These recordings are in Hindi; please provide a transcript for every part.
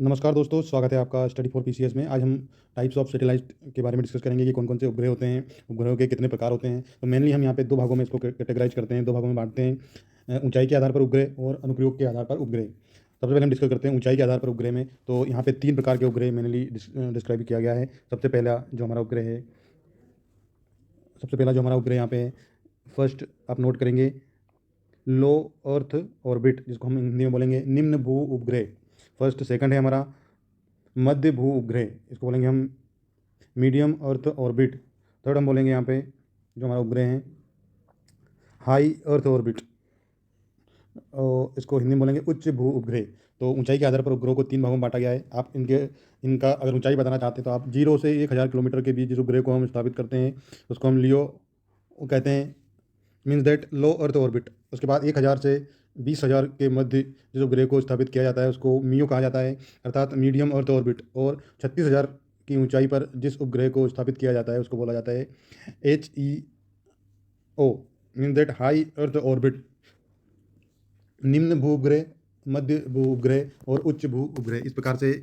नमस्कार दोस्तों, स्वागत है आपका स्टडी फॉर पीसीएस में। आज हम टाइप्स ऑफ सैटेलाइट के बारे में डिस्कस करेंगे कि कौन-कौन से उपग्रह होते हैं, उपग्रहों के कितने प्रकार होते हैं। तो मेनली हम यहाँ पे 2 भागों में इसको कैटेगराइज़ करते हैं, 2 भागों में बाँटते हैं। ऊँचाई के आधार पर उपग्रह और अनुप्रयोग के आधार पर उपग्रह। सबसे पहले हम डिस्कस करते हैं ऊँचाई के आधार पर उपग्रह में। तो यहाँ पे 3 प्रकार के उपग्रह मेनली डिस्क्राइब किया गया है। सबसे पहला जो हमारा उपग्रह यहाँ पे है, फर्स्ट आप नोट करेंगे, लो अर्थ ऑर्बिट, जिसको हम हिंदी में बोलेंगे निम्न भू उपग्रह। फर्स्ट सेकंड है हमारा मध्य भू उपग्रह, इसको बोलेंगे हम मीडियम अर्थ ऑर्बिट। थर्ड हम बोलेंगे यहाँ पे जो हमारा उपग्रह है हाई अर्थ ऑर्बिट, और इसको हिंदी में बोलेंगे उच्च भू उपग्रह। तो ऊंचाई के आधार पर उपग्रहों को 3 भागों में बांटा गया है। आप इनका अगर ऊंचाई बताना चाहते हैं तो आप 0 से 1000 किलोमीटर के बीच जिस उपग्रह को हम स्थापित करते हैं उसको हम लियो कहते हैं, means that low earth orbit. उसके बाद 1000 से 20,000 के मध्य जिस उपग्रह को स्थापित किया जाता है उसको मियो कहा जाता है, अर्थात मीडियम अर्थ ऑर्बिट। और 36,000 की ऊंचाई पर जिस उपग्रह को स्थापित किया जाता है उसको बोला जाता है HEO, means that high earth orbit. निम्न भू उपग्रह, मध्य भू उपग्रह और उच्च भू उपग्रह, इस प्रकार से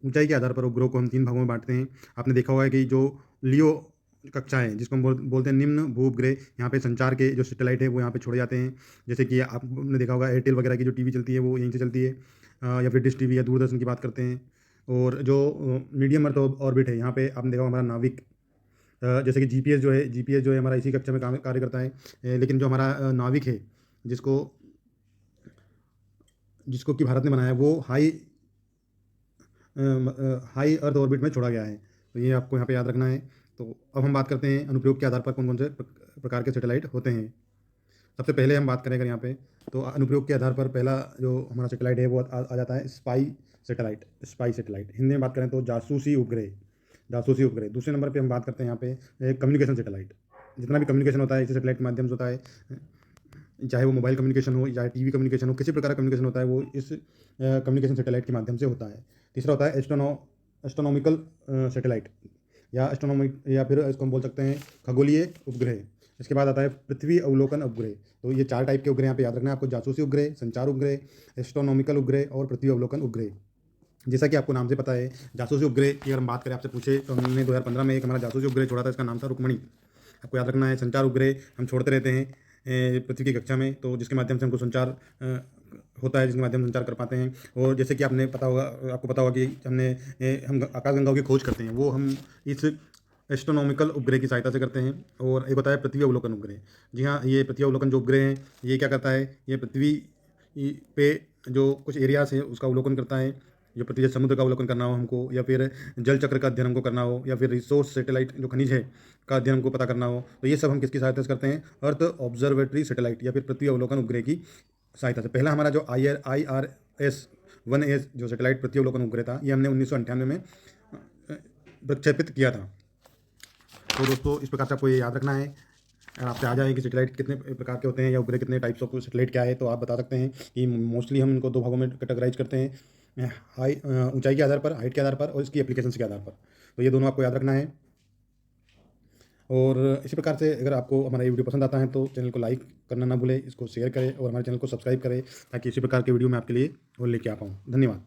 ऊंचाई के आधार पर उपग्रहों को हम 3 भागों में बांटते हैं। आपने देखा होगा कि जो लियो कक्षा है, जिसको हम बोलते हैं निम्न भू उपग्रह, यहाँ पे संचार के जो सैटेलाइट है वो यहाँ पे छोड़े जाते हैं। जैसे कि आपने देखा होगा एयरटेल वगैरह की जो टीवी चलती है वो यहीं से चलती है, या फिर डिश टीवी या दूरदर्शन की बात करते हैं। और जो मीडियम अर्थ ऑर्बिट है, यहाँ पे आपने देखा होगा हमारा नाविक, जैसे कि जीपीएस जो है हमारा इसी कक्षा में कार्य करता है। लेकिन जो हमारा नाविक है जिसको जिसको कि भारत ने बनाया है वो हाई अर्थ ऑर्बिट में छोड़ा गया है। तो ये आपको यहाँ पे याद रखना है। तो अब हम बात करते हैं अनुप्रयोग के आधार पर कौन कौन से प्रकार के सैटेलाइट होते हैं। सबसे पहले हम बात करें अगर यहाँ पे, तो अनुप्रयोग के आधार पर पहला जो हमारा सैटेलाइट है वो आ जाता है स्पाई सैटेलाइट। हिंदी में बात करें तो जासूसी उपग्रह। दूसरे नंबर पे हम बात करते हैं यहाँ पे कम्युनिकेशन सैटेलाइट। जितना भी कम्युनिकेशन होता है इसी सैटेलाइट के माध्यम से होता है, चाहे वो मोबाइल कम्युनिकेशन हो, चाहे टीवी कम्युनिकेशन हो, किसी प्रकार का कम्युनिकेशन होता है वो इस कम्युनिकेशन सैटेलाइट के माध्यम से होता है। तीसरा होता है एस्ट्रोनॉमिकल सैटेलाइट, या एस्ट्रोनॉमिक, या फिर इसको हम बोल सकते हैं खगोलीय उपग्रह। इसके बाद आता है पृथ्वी अवलोकन उपग्रह। तो ये 4 टाइप के उपग्रह यहाँ पे याद रखना है आपको: जासूसी उपग्रह, संचार उपग्रह, एस्ट्रोनॉमिकल उपग्रह और पृथ्वी अवलोकन उपग्रह। जैसा कि आपको नाम से पता है, जासूसी उपग्रह की अगर हम बात करें, आपसे पूछे तो हमने 2015 में एक हमारा जासूसी उपग्रह छोड़ा था, इसका नाम था रुक्मणी। आपको याद रखना है। संचार उपग्रह हम छोड़ते रहते हैं पृथ्वी की कक्षा में, तो जिसके माध्यम से हमको संचार होता है, जिसके माध्यम से संचार कर पाते हैं। और जैसे कि आपको पता होगा कि हम आकाशगंगाओं की खोज करते हैं, वो हम इस एस्ट्रोनॉमिकल उपग्रह की सहायता से करते हैं। और एक होता है पृथ्वी अवलोकन उपग्रह। जी हाँ, ये पृथ्वी अवलोकन जो उपग्रह है ये क्या करता है, ये पृथ्वी पे जो कुछ एरियाज है उसका अवलोकन करता है। जो पृथ्वी समुद्र का अवलोकन करना हो हमको, या फिर जल चक्र का अध्ययन हमको करना हो, या फिर रिसोर्स सैटेलाइट जो खनिज है का अध्ययन हमको पता करना हो, तो ये सब हम किसकी सहायता से करते हैं? अर्थ ऑब्जर्वेटरी सैटेलाइट या फिर पृथ्वी अवलोकन उपग्रह की सहायता से। पहला हमारा जो IRS-1A जो सैटेलाइट पृथ्वी अवलोकन उपग्रह था, ये हमने 1998 में प्रक्षेपित किया था। तो दोस्तों इस प्रकार से आपको ये याद रखना है। अगर आपसे आ जाए कि सैटेलाइट कितने प्रकार के होते हैं या उपग्रह कितने टाइप्स ऑफ सैटेलाइट क्या है, तो आप बता सकते हैं कि मोस्टली हम इनको 2 भागों में कैटेगराइज करते हैं, ऊंचाई के आधार पर, हाइट के आधार पर, और इसकी एप्लीकेशंस के आधार पर। तो ये दोनों आपको याद रखना है। और इसी प्रकार से अगर आपको हमारा ये वीडियो पसंद आता है तो चैनल को लाइक करना ना भूलें, इसको शेयर करें और हमारे चैनल को सब्सक्राइब करें, ताकि इसी प्रकार के वीडियो मैं आपके लिए और लेके आ पाऊँ। धन्यवाद।